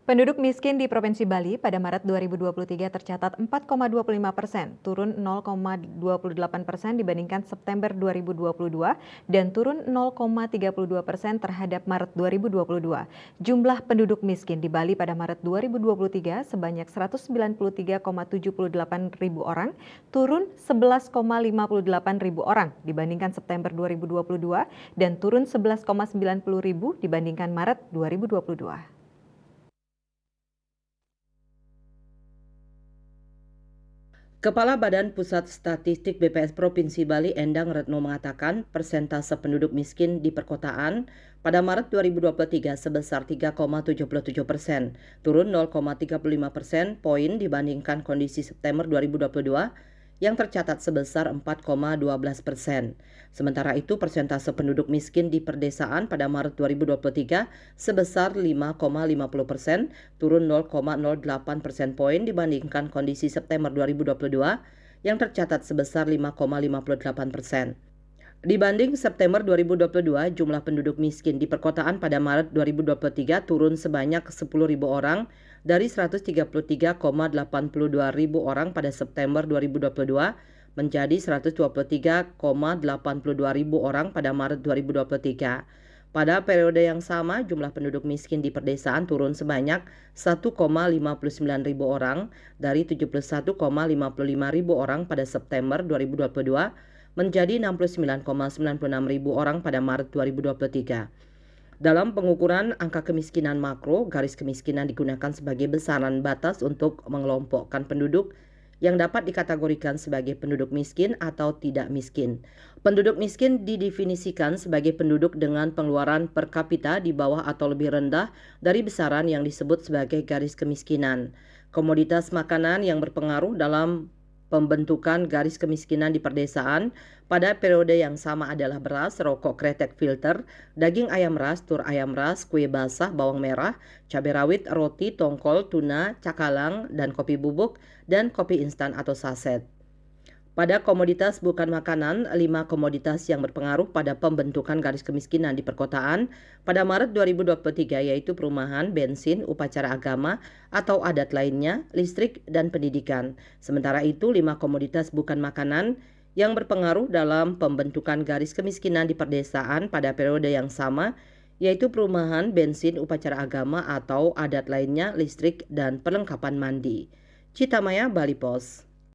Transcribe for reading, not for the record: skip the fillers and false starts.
Penduduk miskin di Provinsi Bali pada Maret 2023 tercatat 4,25%, turun 0,28% dibandingkan September 2022 dan turun 0,32% terhadap Maret 2022. Jumlah penduduk miskin di Bali pada Maret 2023 sebanyak 193,78 ribu orang, turun 11,58 ribu orang dibandingkan September 2022 dan turun 11,90 ribu dibandingkan Maret 2022. Kepala Badan Pusat Statistik BPS Provinsi Bali Endang Retno mengatakan persentase penduduk miskin di perkotaan pada Maret 2023 sebesar 3,77%, turun 0,35% poin dibandingkan kondisi September 2022 yang tercatat sebesar 4,12%. Sementara itu persentase penduduk miskin di perdesaan pada Maret 2023 sebesar 5,50%, turun 0,08% poin dibandingkan kondisi September 2022 yang tercatat sebesar 5,58%. Dibanding September 2022, jumlah penduduk miskin di perkotaan pada Maret 2023 turun sebanyak 10.000 orang dari 133,82 ribu orang pada September 2022 menjadi 123,82 ribu orang pada Maret 2023. Pada periode yang sama, jumlah penduduk miskin di perdesaan turun sebanyak 1,59 ribu orang dari 71,55 ribu orang pada September 2022 menjadi 69,96 ribu orang pada Maret 2023. Dalam pengukuran angka kemiskinan makro, garis kemiskinan digunakan sebagai besaran batas untuk mengelompokkan penduduk yang dapat dikategorikan sebagai penduduk miskin atau tidak miskin. Penduduk miskin didefinisikan sebagai penduduk dengan pengeluaran per kapita di bawah atau lebih rendah dari besaran yang disebut sebagai garis kemiskinan. Komoditas makanan yang berpengaruh dalam pembentukan garis kemiskinan di perdesaan pada periode yang sama adalah beras, rokok kretek filter, daging ayam ras, tur ayam ras, kue basah, bawang merah, cabai rawit, roti, tongkol, tuna, cakalang, dan kopi bubuk, dan kopi instan atau saset. Pada komoditas bukan makanan, 5 komoditas yang berpengaruh pada pembentukan garis kemiskinan di perkotaan pada Maret 2023 yaitu perumahan, bensin, upacara agama atau adat lainnya, listrik, dan pendidikan. Sementara itu, 5 komoditas bukan makanan yang berpengaruh dalam pembentukan garis kemiskinan di perdesaan pada periode yang sama yaitu perumahan, bensin, upacara agama atau adat lainnya, listrik, dan perlengkapan mandi. Cita Maya, Bali Pos.